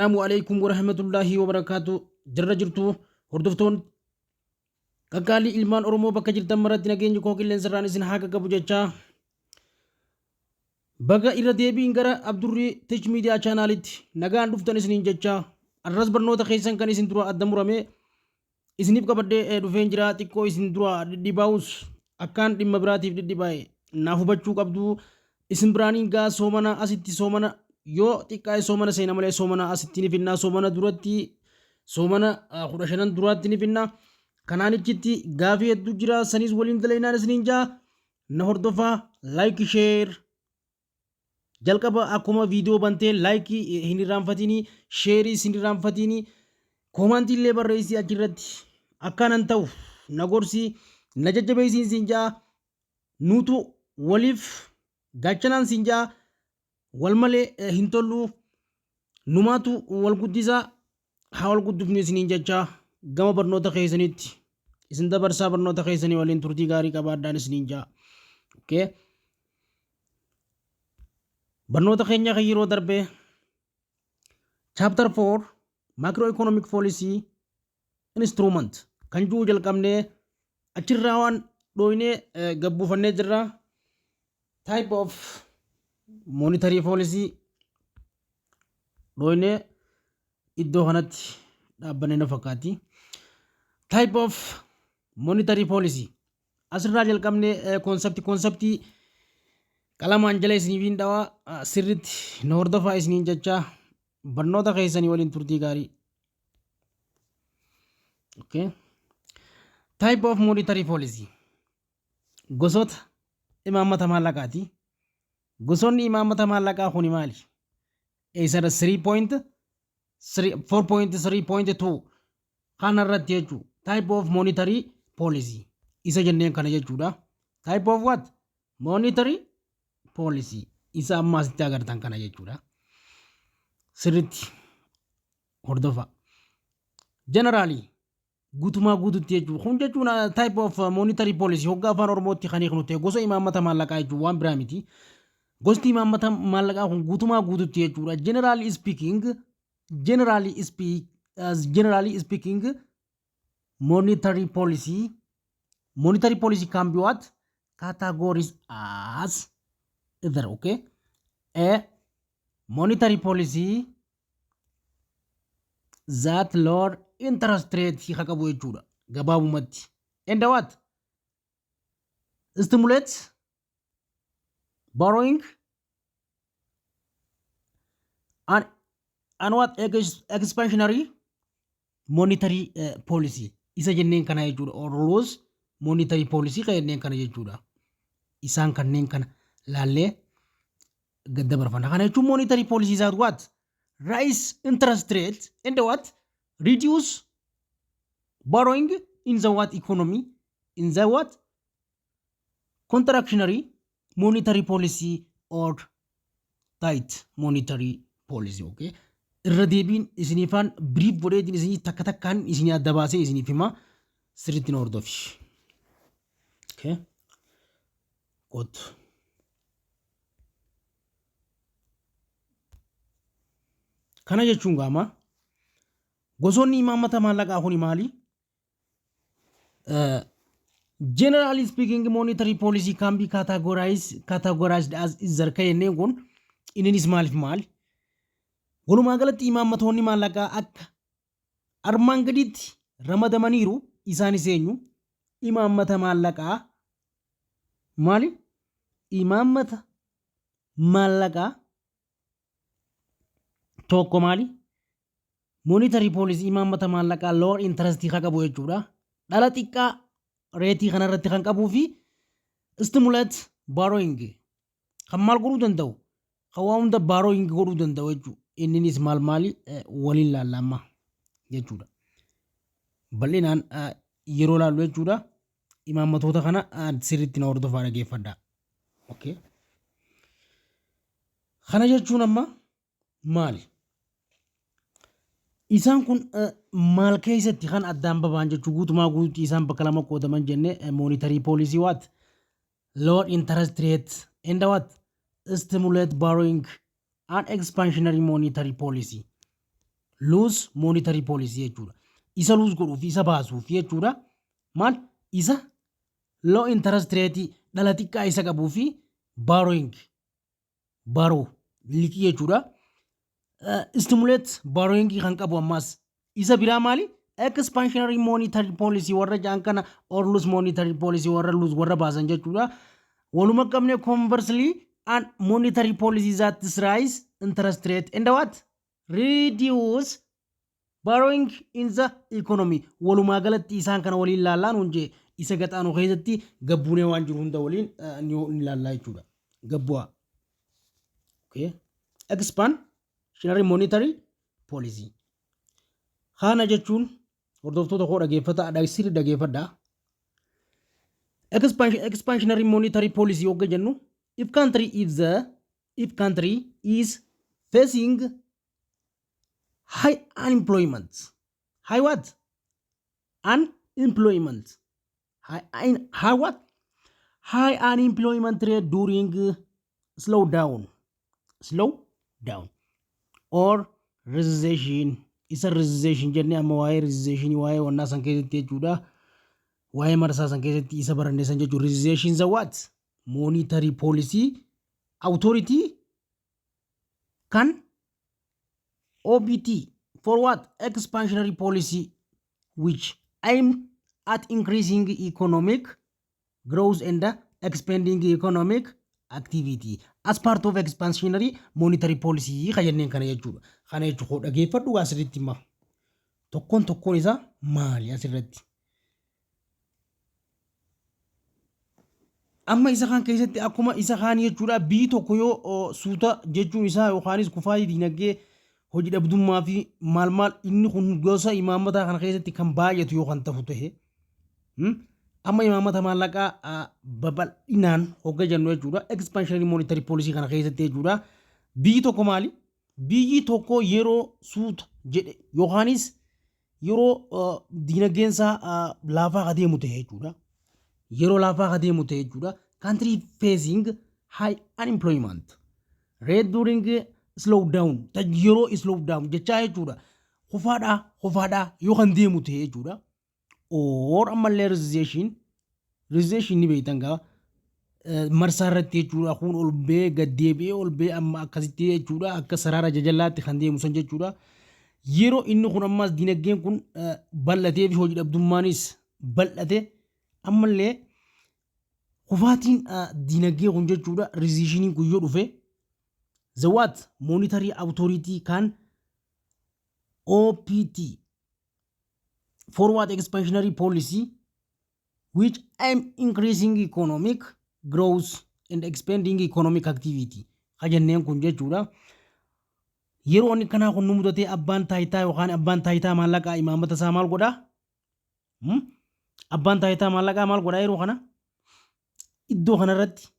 Assalamu alaikum warahmatullahi wabarakatuh. Jarra jirtu hordoftoon qaqqaalii ilmaan Oromoo bakka jirtan maratti nageenyi koo qilleensarraan isin haa qaqqabu jechaa baga irra deebiin gara Abdurrii Tich Miidiyaa chaanaalitti nagaan dhuftan isiniin jechaa arras barnoota keessan kan isin dura adda muramee isiniif qabadhee dhufeen jira. Xiqqoo isin dura dhidhibaa'us akkaan dhimma biraatiif dhidhibaa'e naaf hubachuu qabdu. Isin biraaniin gaa soomana asitti soomana yoo xiqqaa'e soomana seena malee soomana asitti ni finna. Soomana duratti soomana 15 duratti ni finna. Kanaanichitti gaafii hedduu jira. Sanis waliin dalaynaan isiniin jaa na hordofaa like share jalqaba akkuma viidiyoo bantee like hin irraanfatini share hin irraanfatini koomantii illee barreessi achirratti akkaanan ta'u na gorsi na jajjabeessi isin jaa nuutu waliif gachanaan isin jaa wal malee hin tollu numaatu wal guddisaa haa wal guddifnu isiniin jechaa gama barnoota keessanitti isin dabarsaa barnoota keessanii waliin turtii gaarii qabaadhaan isiniin jaa. Okay. Barnoota keenya kan yeroo darbee chapter 4 macroeconomic policy instrument kan jiru jalqabnee achirraa waan dhooynee gabbuufannee jirra. Type of monetary policy dhooynee iddoo kanatti dhaabbanee na fakkaati. Type of monetary policy asirraa jalqabnee konseptii qalamaan jala isiniif dhawaa sirritti na hordofaa isiniin jechaa barnoota keessanii waliin turtii gaarii. Okay. Type of monetary policy gosoota imaammata maallaqaati. Gosoonni imaammata maallaqaa kuni maali? Eessara 4.3.2 kanarratti jechuu type of monetary policy isa jenneen kana jechuudha. Type of what? Monetary policy isa amma asitti agartan kana jechuudha. Sirritti hordofa. Generally guutumaa guututti jechuudha. Kun jechuun type of monetary policy hoggaa afaan Oromootti kan hiiknu ta'e gosa imaammata maallaqaa jechuun waan biraa miti. Gosti imaammata maallaqaa kun guutumaa guututti jechuudha. Generally speaking monetary policy can be what? Categories as either, okay? A monetary policy that lower interest rate haqabu jechuudha gabaabumatti. And what? Stimulates borrowing and what? Expansionary monetary policy isa jenneen kana jechuudha. Or loose monetary policy kan jenneen kana jechuudha. Isaan kanneen kana laallee gadda barfanna. Kana jechuun monetary policy is what? Rise interest rate and what? Reduce borrowing in the what economy? In the what? Contractionary monetary policy or tight monetary policy. Okay. Irra deebiin isiniifaan brief godheetiin isinii takka takkaan isinii adda baasee isiniif himaa sirriitti na hordofi. Okay. Good. Kana jechuun gaama gosoonni imaammata maallaqaa kuni maali? Generally speaking monetary policy can be categorized as zarka jenneen kun inninis maaliif maali? Walumaa galatti imaammatoonni maallaqaa akka armaan gaditti ramadamaniiru. Isaanis eenyu? Imaammata maallaqaa maali? Imaammata maallaqaa tokko maali? Monetary policy imaammata maallaqaa lower interest kan qabu jechuudha. Dhala xiqqaa reetii kanarratti kan qabuu fi stimulate borrowing kan maal godhuu danda'u? Kan waa hunda borrowing godhuu danda'u jechuudha. Inninis maal maali waliin laallama jechuudha. Bal'inaan yeroo laallu jechuudha. Imaammatoota kana sirriitti na hordofaa dhageeffadhaa. Okay. Kana jechuun amma maali? Isaan kun maal keessatti kan addaan babaan jechuu guutumaa guututti isaan bakka lama qoodaman jenne monetary policy what? Lower interest rate and what? Stimulate borrowing and expansionary monetary policy. loose monetary policy jechuudha. Isa loose godhuuf isa baasuuf jechuudha. Maal isa low interest rate dhala xiqqaa isa qabuu fi borrow liqii jechuudha. Stimulate borrowing kan qabu ammas isa biraa maali? Expansionary monetary policy warra jaan kana or loose monetary policy warra loose warra baasan jechuudha. Waluma qabne conversely and monetary policy that rise interest rate and what? Reduce borrowing in the economy. Waluma galatti isaan kana waliin laallaan hunjee isa gaxaanu keessatti gabbuunee waan jiru hunda waliin ni laallaa jechuudha. Gabbu'a. Okay. Expansionary monetary policy. Kana jechuun hordoftoota koo dhageeffadhaa. Expansionary monetary policy yogga jennu if country is facing high unemployment. High what? Unemployment. High what? High unemployment rate during slowdown or recession. Isa recession jenne amma waa'ee recession waa'ee wannaa san keessatti jechuudha. Waa'ee marsaa san keessatti isa barannee san jechuudha. Recession is a what? Monetary policy authority can OBT for what? Expansionary policy which aim at increasing economic growth and expanding economic activity as part of expansionary monetary policy kajanneen kana jechuudha. Kana jechuudha dhageeffadhu asirratti ma tokkoon isaa maali asirratti? Amma isa kan keessatti akkuma isa kaan jechuudha biyyi tokko yoo suuta jechuun isaa yookaanis kufaatii diinagdee hojii dhabdummaa fi maal inni kun gosa imaammataa kana keessatti kan baay'atu yoo kan ta'u ta'e amma imaammata maallaqaa babal'inaan hogga jennu jechuudha. Expansionary monetary policy kana keessatti jechuudha. Biyyi tokko maali? Biyyi tokko yeroo suuta jedhe yookaanis yeroo diinagdeensaa laafaa adeemu ta'e jechuudha. Yeroo laafaa adeemu ta'e jechuudha. Country facing high unemployment rate during slowdown yeroo slowdown jechaa jechuudha. Qofaadhaa yoo kan deemu ta'e jechuudha. Or ammallee recession ni beektan gaa marsaa irratti jechuudha. Kun ol bee gad deebi'ee ol bee amma akkasitti jechuudha. Akka saraara jajallaatti kan deemu san jechuudha. Yeroo inni kun ammas diinagdeen kun bal'atee fi hojii dhabdummaanis bal'ate ammallee kufaatiin diinagdee kun jechuudha. Recessioniin kun yoo dhufe the what? Monetary authority can OPT forward expansionary policy which aim increasing economic growth and expanding economic activity kajanneen kun jechuudha. Yeroo inni kanaa kun nu mudatee abbaan taayitaa yookaan abbaan taayitaa maallaqaa imaammata isaa maal godhaa? Abbaan taayitaa maallaqaa maal godhaa yeroo kana? Iddoo kanarratti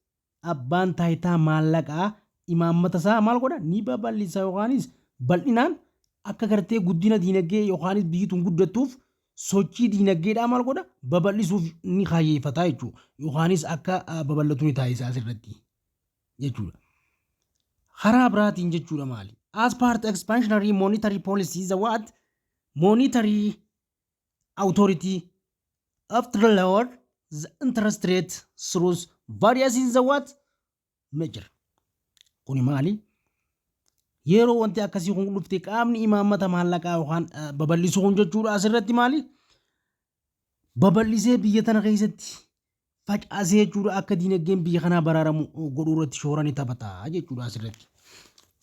abbaan taayitaa maallaqaa imaammata isaa maal godhaa? Ni babal'isa yookaanis bal'inaan akka gartee guddina diinagdee yookaanis biyyi tun guddattuuf sochii diinagdeedhaa maal godha? Babal'isuuf ni kaayyeeffataa jechuudha. Yookaanis akka babal'atu ni taasisa asirratti jechuudha. Karaa biraatiin jechuudha maali? As part expansionary monetary policy the what? Monetary authority after lower the interest rate through various in the what? Measure. Kuni maali? Yeroo wanti akkasii kun dhufte qaamni imaammata maallaqaa yookaan babal'isuu kun jechuudha asirratti maali? Babal'isee biyya tana keessatti facaasee jechuudha akka diinagdeen biyya kanaa baraaramu godhuu irratti shoora ni taphata jechuudha asirratti.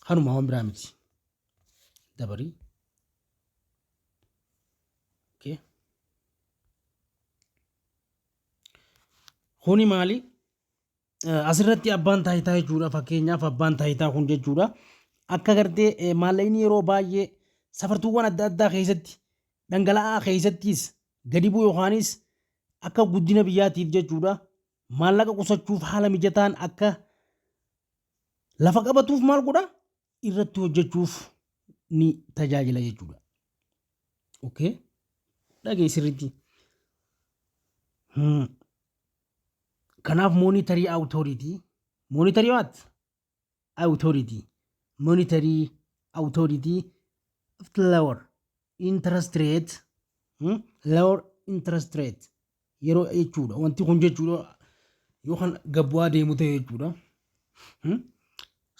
Kanuma waan biraa miti. Dabarii. Okay. Kuni maali? Asirratti abbaan taayitaa jechuudha. Fakkeenyaaf abbaan taayitaa kun jechuudha. Akka gartee maallaqni yeroo baay'ee safartuuwwan adda addaa keessatti dhangala'aa keessattis gadi bu'u yookaanis akka guddina biyyaatiif jechuudha. Maallaqa qusachuuf haala mijataan akka lafa qabatuuf maal godha? Irratti hojjechuuf ni tajaajila jechuudha. Okay? Dhagee sirriitti. Kanaaf monetary authority. Monetary what? Authority. Monetary authority lower interest rate lower interest rate yeroo jechuudha wanti kun jechuudha yookaan gabbu'aa deemu ta'e jechuudha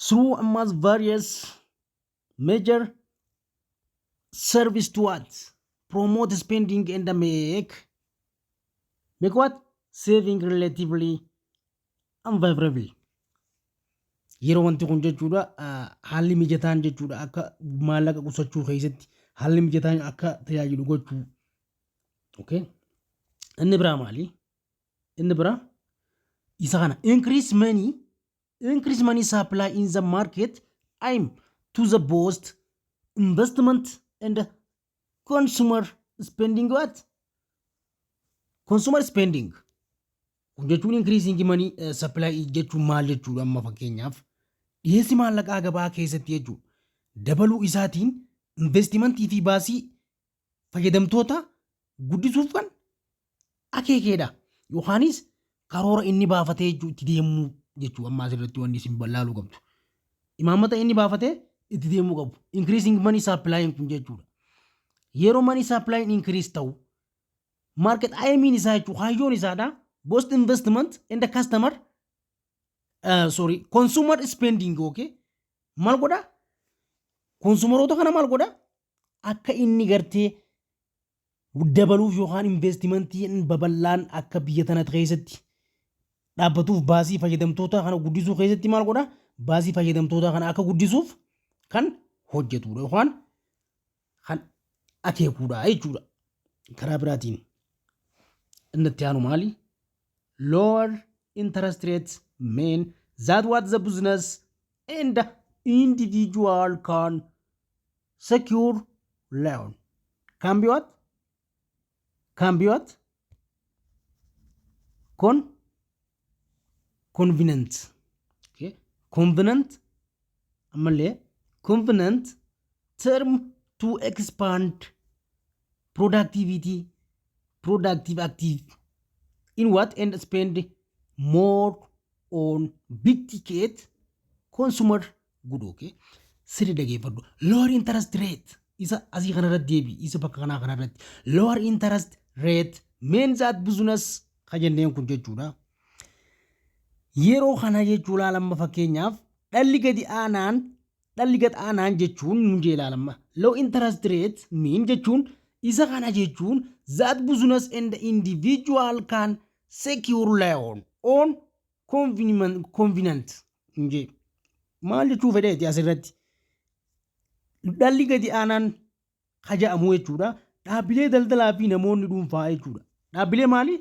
through ammas various major service to what promote spending and make what saving relatively unfavorable yeroo wanti kun jechuudha haalli mijataan jechuudha akka maallaqa qusachuu keessatti haalli mijataan akka tajaajilu gochuu okay inni biraa maali inni biraa isa kana increase money supply in the market aim to the boost investment and consumer spending what consumer spending kun jechuun increasing money supply jechuun maal jechuudha amma fakkeenyaaf dhiyeessi maallaqaa gabaa keessatti jechuudha dabaluu isaatiin investimentii fi baasii fayyadamtoota guddisuuf kan akeekeedha yookaanis karoora inni baafatee itti deemuu jechuudha amma asirratti wanni isin bal'aaluu qabdu imaammata inni baafatee itti deemuu qabu increasing money supply kun jechuudha yeroo money supply increase ta'u market aimiin isaa jechuudha hayyoon isaadha boost investment in the customer consumer spending okay maal godha konsumeroota kana maal godha akka inni gartee dabaluuf yookaan investimentiin babal'aan akka biyya tana keessatti dhaabbatuuf baasii fayyadamtoota kana guddisuu keessatti maal godha baasii fayyadamtoota kana akka guddisuuf kan hojjetudha yookaan kan akeekuudha jechuudha karaa biraatiin inni itti aanu maali lower interest rates mean that what the business and the individual can secure loan can be what convenient okay convenient term to expand productive active in what and spend more on big ticket consumer good okay sirri dhageeffadhu lower interest rate isa asii kanarratti deebi isa bakka kanaa kanarratti lower interest rate means that business kajanneen kun jechuudha yeroo kana jechuudha lamma fakkeenyaaf dhalli gadi aanaan jechuun munjee ilaalamma low interest rate mean jechuun isa kana jechuun that business and the individual can secure loan on convenient munjee maal jechuu fedheeti asirratti dhalli gadi aanaan haja'amu jechuudha dhaabbilee daldalaa fi namoonni dhuunfaa jechuudha dhaabbilee maali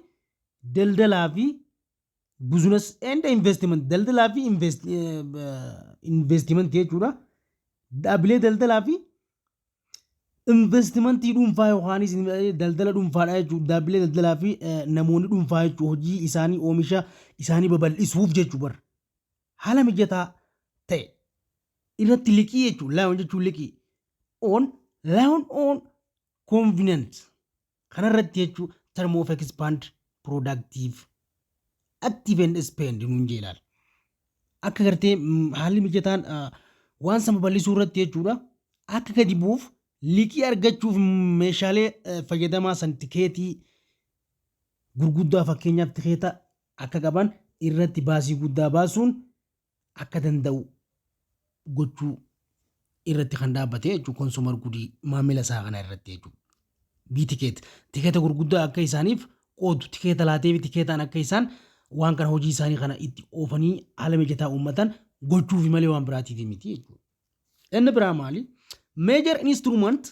daldalaa fi business and investment daldalaa fi investment jechuudha dhaabbilee daldalaa fi investimentii dhuunfaa yookaanis daldala dhuunfaadha jechuudha dhaabbilee daldalaa fi namoonni dhuunfaa jechuudha hojii isaanii oomisha isaanii babal'isuuf jechuudha haala mijataa ta'e irratti liqii jechuudha loan jechuun liqii loan on convenient kanarratti jechuudha term of expand productive active and spend nuun jeelaal akka gartee haalli mijataan waan sama bal'isuu irratti jechuudha akka gadi buuf liqii argachuuf meeshaalee fayyadamaa san tikeetii gurguddaa fakkeenyaaf tikeeta akka qaban irratti baasii guddaa baasuun akka danda'u gochuu irratti kan dhaabbate jechuudha konsumer gudii maamila isaa kana irratti jechuudha tikeeta gurguddaa akka isaaniif qoodu tikeeta laatee fi tikeetaan akka isaan waan kana hojii isaanii kana itti oofanii haala mijataa uummatan gochuuf malee waan biraatiif miti jechuudha. Inni biraa maali? Major instrument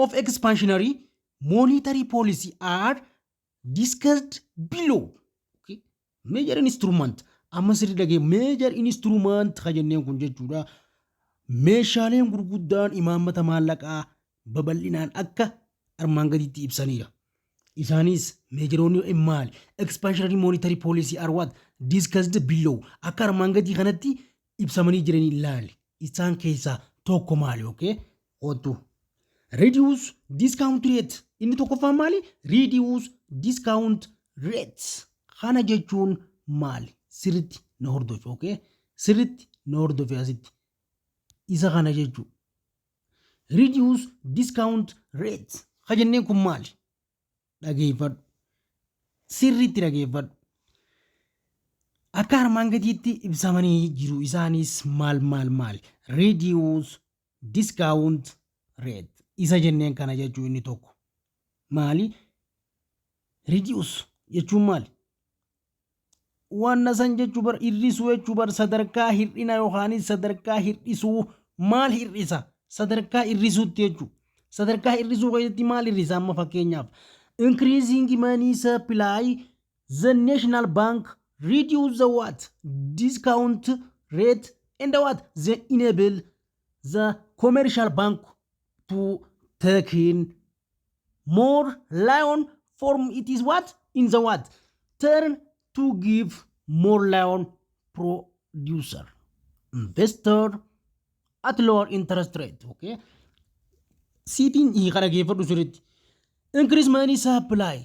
of expansionary monetary policy are discussed below. Okay? Major instrument amma sirri dhagee major instrument kajanneen kun jechuudha. Meeshaaleen gurguddaan imaammata maallaqaa babal'inaan akka armaan gaditti ibsanidha. Isaanis meejaroonni maali? Expansionary monetary policy are what? Discussed below. Akka armaan gadii kanatti ibsamanii jiranii ilaali. Isaan keessaa tokko maali? Okay? Otto. Reduce discount rate. Inni tokkoffaan maali? Reduce discount rates. Kana jechuun maali? Sirriitti na hordofe. Okay? Sirriitti na hordofe asitti. Isa kana jechuun. reduce discount rate khajanneen kun maali dhageeffadhu sirriitti dhageeffadhu akka armaan gadiitti ibsamanii jiru isaanis maal reduce discount rate isa jenneen kana jechuu inni tokko maali reduce jechuun maali waan san jechuu bar hir'isuu jechuu bar sadarkaa hir'ina yookaanis sadarkaa hir'isuu maal hir'isa sadarkaa hir'isuutti jechuu sadarkaa hir'isuu keessatti maal hir'isa amma fakkeenyaaf increasing money supply the national bank reduce the what discount rate and what they enable the commercial bank to take in more loan from it is what in the what turn to give more loan producer investor at lower interest rate okay sitin kana geeffadhu sirriitti increase money supply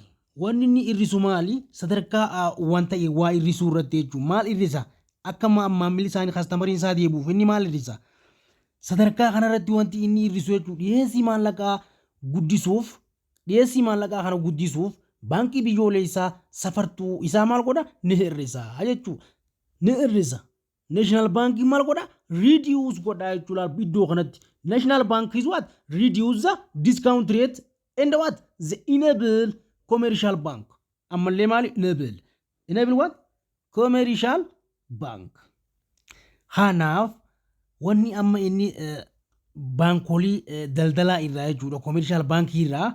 wanni inni irrisu maali sadarkaa wanta waa irrisuu irratti jechuun maal irrisa akka maamilli isaanii kastamariin isaa deebuuf inni maal irrisa sadarkaa kanarratti wanti inni irrisu jechuun dhiyeessii maallaqaa kana guddisuuf baankii biyyoolessaa safartuu isaa maal godha ni hir'isa jechuun ni hir'isa national bank maal godha reduce godha jechuudha iddoo kanatti national bank is what reduce the discount rate and what the enable commercial bank ammallee maali enable what commercial bank kanaaf wanni amma inni baankolii daldalaa irraa jechuudha commercial bank irraa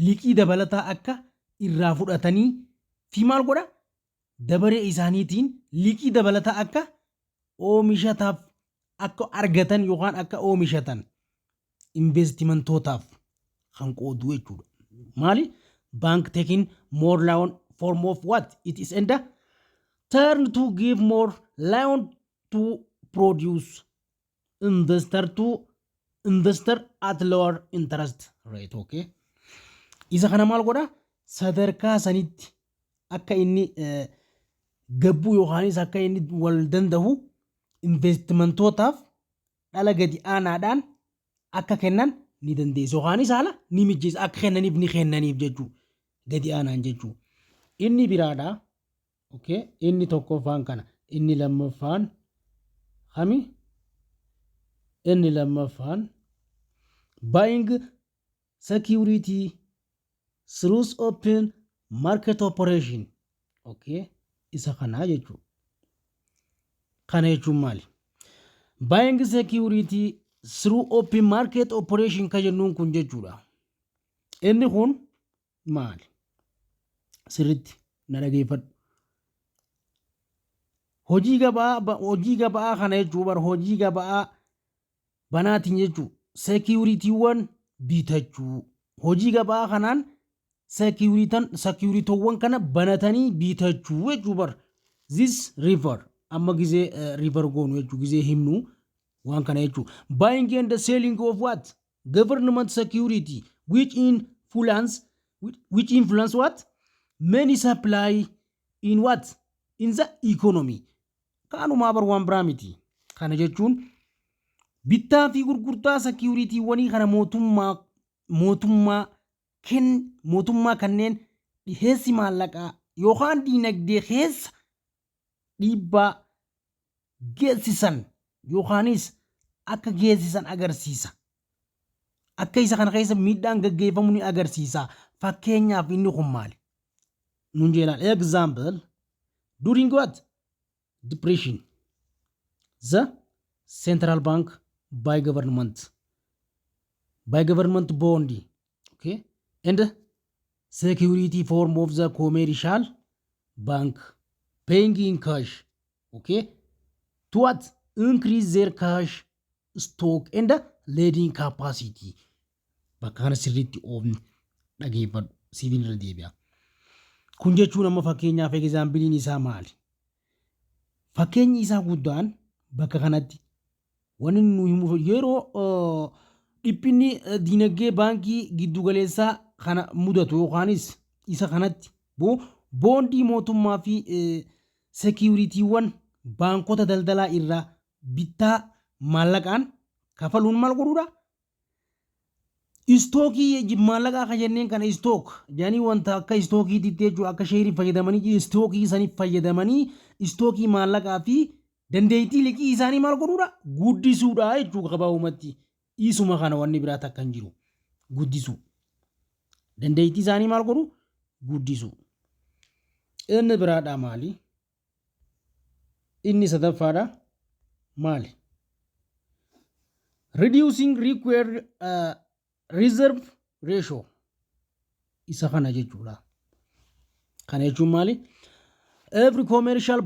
liqii dabalataa akka irraa fudhatanii fi maal godha dabaree isaaniitiin liqii dabalataa akka oomishataaf akka argatan yookaan akka oomishatan investimentootaaf kan qoodu jechuudha maali bank taking more loan form of what it is and turn to give more loan to produce investor at lower interest rate okay isa kana maal godha sadarkaa sanitti akka inni gabbuu yookaanis akka inni wal danda'u investimentootaaf dhala gadi aanaadhaan akka kennan ni dandeessu yookaanis haala ni mijjeessa akka kennaniif jechuu gadi aanaan jechuu inni biraadha okay inni tokkoffaan kana inni lammaffaan hami inni lammaffaan buying security through open market operation okay isa kana jechuun maali buying security through open market operation ka jennuun kun jechuudha inni kun maali sirriitti na dhageeffadhu hojii gabaa kana jechuu bar hojii gabaa banaatiin jechuu securitywan bitachuu hojii gabaa kanaan securitywan kana banatanii bitachuu jechuu bar this river amma gizee river goonu jechuu gizee himnu waan kana jechuu buying and selling of what government security which influence what many supply in what in the economy kaanuma bar waan biraa miti kana jechuun bittaa fi gurgurtaa security wanii kana mootummaa kanneen dhiheessi maallaqaa yookaan diinagdee keessa dhiibbaa geessisan yookaanis akka geessisan agarsiisa akka isa kana keessa miidhaan gaggeeffamu ni agarsiisa fakkeenyaaf inni kun maali nun jeenaan example during what depression the central bank by government bond okay and security form of the commercial bank paying in cash okay to what increase their cash stock and lending capacity bakana sirriitti oofne dhageeffadhu siifin irra deebi'a kun jechuun amma fakkeenyaaf egzaambiliin isaa maali fakkeenyi isaa guddaan bakka kanatti wanni nu himu yeroo dhiphinni diinagdee baankii giddugaleessaa kana mudatu yookaanis isa kanatti boondii mootummaa fi securitywan baankota daldalaa irraa bittaa maallaqaan kafaluun maal godhuudha Istookii maallaqa akka jenneen kana istook jaanii wanta akka istookii jechuudha akka sheerii fayyadamanii istookii saniif fayyadamanii istookii maallaqaa fi dandeettii liqii isaanii maal godhuudha guddisuudha jechuudha gabaabumatti isuma kana wanni biraa takka hin jiru guddisu dandeettii isaanii maal godhu guddisu inni biraadha maali inni sadaffaadha maali reducing required reserve ratio isa kana jechuudha kana jechuun maali every commercial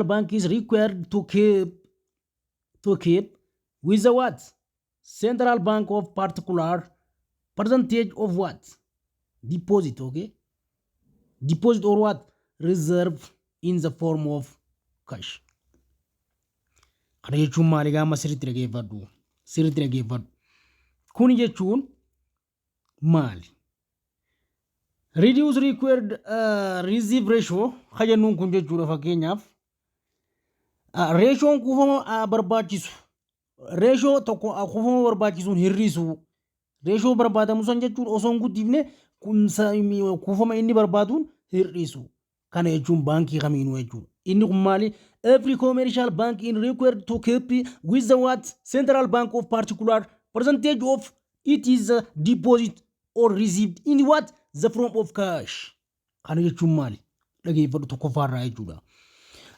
bank is required to keep with the what central bank of particular percentage of what deposit, okay, deposit or what reserve in the form of cash. kana jechuun maali gaama sirriitti dhageeffadhu kun jechuun maali reduce required reserve ratio kajennuun kun jechuudha fakkeenyaaf ratioon kuufama barbaachisu ratio tokko kuufama barbaachisuun hir'isu ratio barbaadamu san jechuun osoo hin guddifne kuufama inni barbaaduun hir'isu kana jechuun baankii kamiinuu jechuudha inni kun maali every commercial bank is required to keep with the what central bank of particular percentage of it is deposit or received in what the form of cash kana jechuun maali dhageeffadhu tokkoffaarraa jechuudha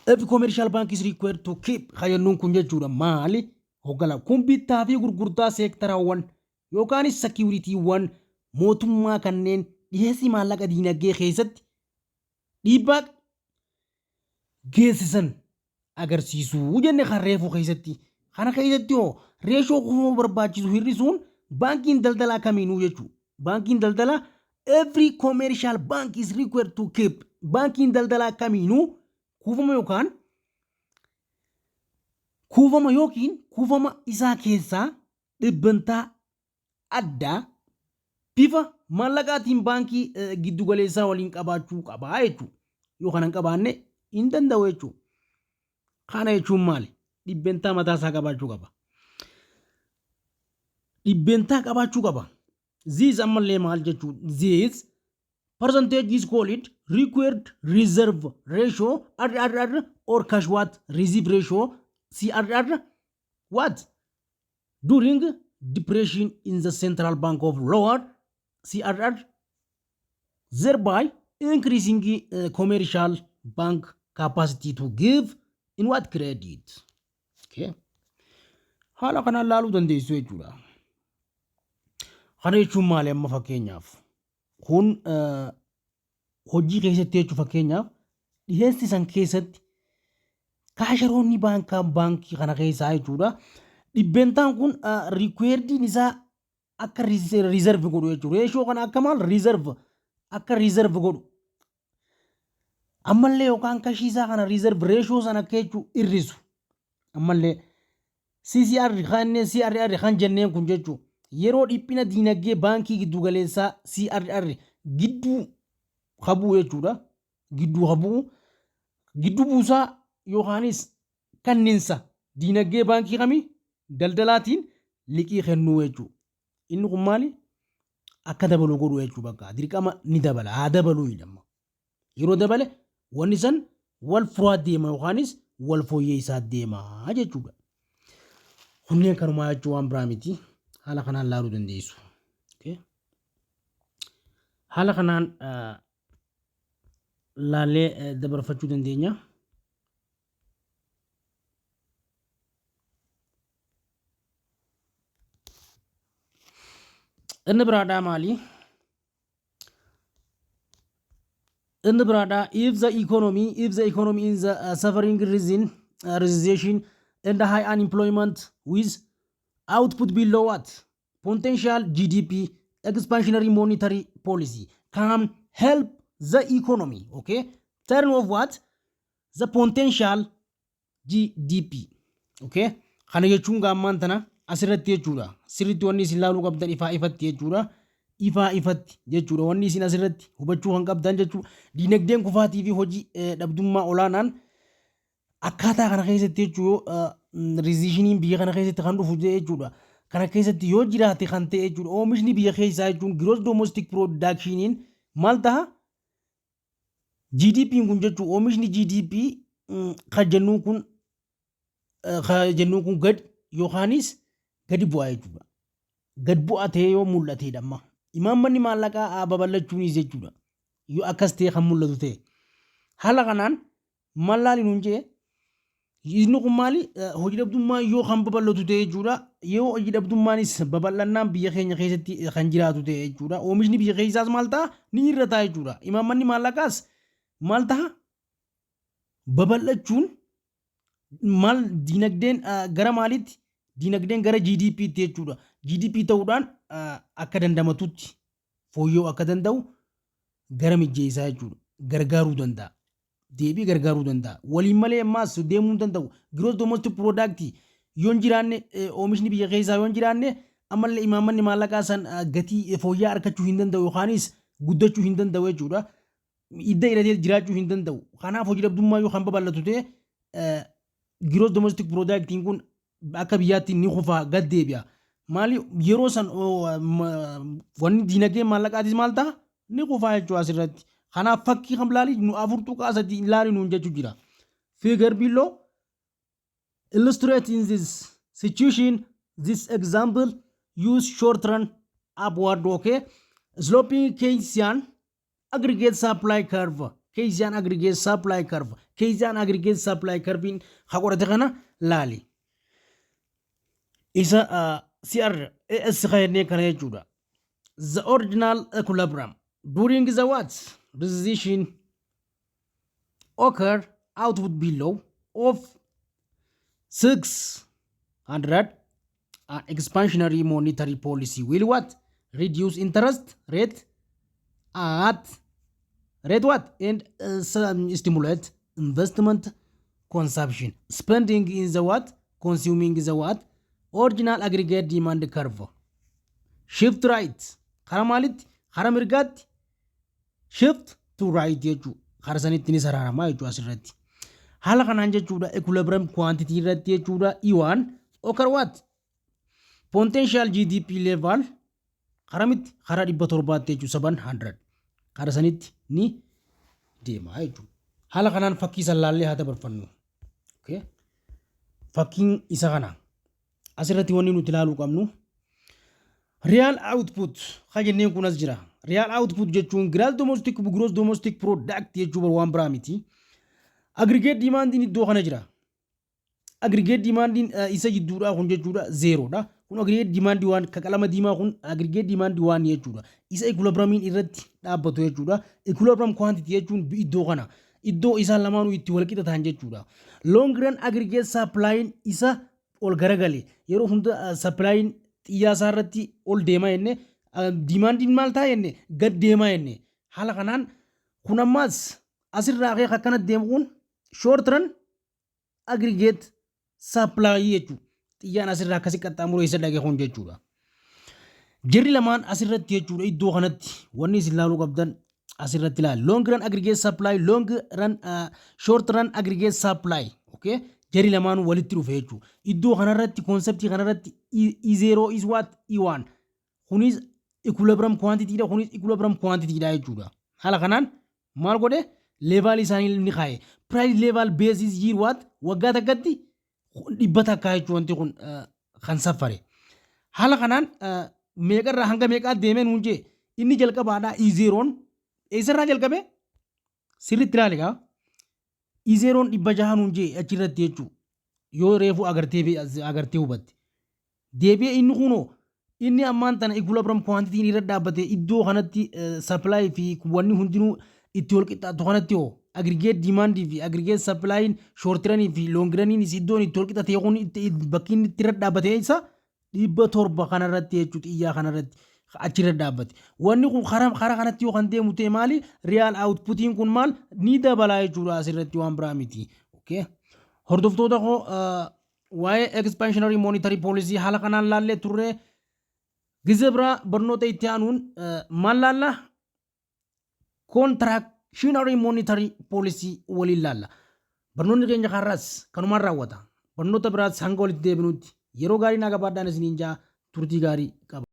every commercial bank is required to keep kajennuun kun jechuudha maali hoggala kun bittaa fi gurgurtaa seektaraawwan yookaanis securityawwan mootummaa kanneen dhiyeessii maallaqa diinagdee keessatti dhiibbaa geessisan agarsiisuu jenne kan reefuu keessatti kana keessatti hoo reeshoo kuufama barbaachisu hir'isuun baankiin daldalaa kamiinuu jechuudha baankiin daldalaa every commercial bank is required to keep baankiin daldalaa kamiinuu kuufama yookiin kuufama isaa keessaa dhibbantaa addaa bifa maallaqaatiin baankii giddugaleessaa waliin qabaachuu qabaa jechuudha yoo kana hin qabaanne hin danda'u jechuudha kana jechuun maali dhibbantaa mataasaa qabaachuu qaba dhibbantaa qabaachuu qaba this ammallee maal jechuudha this percentage is called required reserve ratio RRR or cash what reserve ratio CRR what during depression in the central bank of lower CRR thereby increasing commercial bank capacity to give in what credit okay haala kana laaluu dandeessu jechuudha kana jechuun maali amma fakkeenyaaf kun hojii keessatti jechuun fakkeenyaaf dhiheessi san keessatti kaasharoonni baankii kana keessaa jechuudha dhibbentaan kun requiredin isaa akka reserve godhu jechuudha reeshoo kana akka maal reserve godhu ammallee yookaan kashii isaa kana reserve reeshoo sana akka jechuu irrisu ammallee CRR kan jenneen kun jechuu yeroo dhiphina diinagdee baankii giddugaleessaa CRR gidduu qabuu jechuudha gidduu buusaa yookaanis kanniinsa diinagdee baankii kamii daldalaatiin liqii kennuu jechuudha inni kun maali akka dabaluu godhu jechuu bakka dirqama ni dabala haa dabaluu jedhama yeroo dabale wanni san wal furaa deema yookaanis wal fooyyeessaa deema jechuudha kunneen kanumaa jechuu waan biraa miti haala kanaan laaluu dandeessu haala kanaan laalee dabarfachuu dandeenya inni biraadhaa maali inni biraadhaa if the economy is suffering recession and high unemployment with output below what potential GDP expansionary monetary policy can help the economy okay term of what the potential GDP okay kana jechuun gaammaan tana asirratti jechuudha sirriitti wanni isin laaluu qabdan ifatti jechuudha ifatti jechuudha wanni isin asirratti hubachuu kan qabdan jechuudha diinagdeen kufaatii fi hojii dhabdummaa olaanaan akkaataa kana keessatti jechuudha recession biyya kana keessatti kan dhufu jechuudha kana keessatti yoo jiraate kan ta'e jechuudha oomishni biyya keessaa jechuun gross domestic productioniin maal ta'a GDP kun jechuun oomishni GDP kan jennuun kun gad yookaanis gadi bu'aa jechuudha. Gad bu'aa ta'ee yoo mul'atee dhamma. Imaammanni maallaqaa babal'achuunis jechuudha. Yoo akkas ta'e kan mul'atu ta'e. Haala kanaan maal laali nuun jee inni kun maali hojii dhabdummaa yoo kan babal'atu ta'e jechuudha. Yoo hojii dhabdummaanis babal'annaan biyya keenya keessatti kan jiraatu ta'e jechuudha. Oomishni biyya keessaas maal ta'a ni hir'ata jechuudha. Imaammanni maallaqaas maal ta'a babal'achuun maal dinagdeen gara maalitti dinagdeen gara GDP'tti jechuudha. GDP ta'uudhaan akka dandamatutti fooyya'uu akka danda'u gara mijjeessaa jechuudha. Gargaaruu danda'a. Deebii gargaaruu danda'a. Waliin malee ammaas deemuu danda'u. Gross domestic product yoo hin jiraanne oomishni biyya keessaa yoo hin jiraanne ammallee imaammanni maallaqaa san gatii fooyya'aa argachuu hin danda'u yookaanis guddachuu hin danda'u jechuudha. Idda hidhatee jiraachuu hin danda'u. Kanaaf hojii dhabdummaa yoo kan babal'atu ta'e gross domestic productiin kun akka biyyaatti ni kufaa gad deebi'a. Maali yeroo san wanni dinagdeen maallaqaatis maal ta'a ni kufaa jechuudha asirratti. Kanaaf fakkii kan ilaali nu afurtuu kaasatti ilaali nuun jechuu jira. Figure below illustrating this situation. This example use short run upward okay sloping Keynesian aggregate supply curve. Keynesian aggregate supply curve. Keynesian aggregate supply curve in hakorate kana laali. Isa CR AS khayne kana jechuudha. The original equilibrium during the what decision occur output below of 600 expansionary monetary policy will what reduce interest rate at rate what and stimulate investment consumption spending in the what consuming the what original aggregate demand curve shift right karamalit karamirgat shift to right jechu kharasanitti ni sararama jechu asirratti hala kanan jechuudha equilibrium quantity irratti jechuudha E1 occur what potential GDP level karamit khara 700 jechu 700 kharasanitti ni deema jechu hala kanan fakkii sallallee haa dabarfannu okay fakkiin isa kana asirratti wanni nuti ilaaluu qabnu real output khajenneen kunas jira real output jechuun gross domestic product jechuun waan biraa miti aggregate demand in iddoo kana jira aggregate demand isa jidduudha kun jechuudha 0 dha kun aggregate demand waan qalama diimaa kun aggregate demand waan jechuudha isa equilibrium irratti dhaabbatu jechuudha equilibrium quantity jechuun iddoo kana iddoo isa lamaanuu itti wal qixatan jechuudha long run aggregate supply isa ol garagale yeroo hunda supply xiyyaa isaarratti ol deemaa jenne demandin maal ta'a jenne gad deemaa jenne haala kanaan kun ammaas asirraa kee akkana deemuun short run aggregate supply jechuudha xiyyaan asirraa akkasi qaxxaamuree isa dhagee kun jechuudha jirri lamaan asirratti jechuudha iddoo kanatti wanni isin ilaaluu qabdan asirratti ilaali long run aggregate supply short run aggregate supply okay jari lamaan walitti dhufe jechuudha iddoo kanarratti konseptii kanarratti E0 is what E1 kunis equilibrium quantity dha kunis equilibrium quantity dha jechuudha haala kanaan maal godhe level isaanii ni kaaye price level basis year what waggaa takkatti dhibbata akka jechuudha wanti kun kan saffare haala kanaan meeqarraa hanga meeqaa deemee nuun jee inni jalqabaadha E0 eessarraa jalqabe sirriitti ilaali gaa E0 600 nuun jee achirratti jechuudha yoo reefu agartee hubatte deebi'ee inni kunoo inni ammaan tana equilibrium quantity irra dhaabbate iddoo kanatti supply fi wanni hundinuu itti wal qixxaatu kanatti hoo aggregate demand fi aggregate supply short run fi long run iddoon itti wal qixxate kun bakki inni itti irra dhaabbate isa 700 kanarratti jechuudha xiyyaa kanarratti achirra dhaabbate wanni kun karaa kanatti yoo kan deemu ta'e maali real outputiin kun maal ni dabalaa jechuudha asirratti waan biraa miti okay hordoftoota koo waa'ee expansionary monetary policy haala kanaan laallee turre gizee biraa barnoota itti aanuun maal laalla contractionary monetary policy waliin laalla barnoonni keenya har'as kanumaan raawwata barnoota biraas hanga walitti deebinutti yeroo gaarii naa gabaadhaan isiniin jaa turtii gaarii qaba.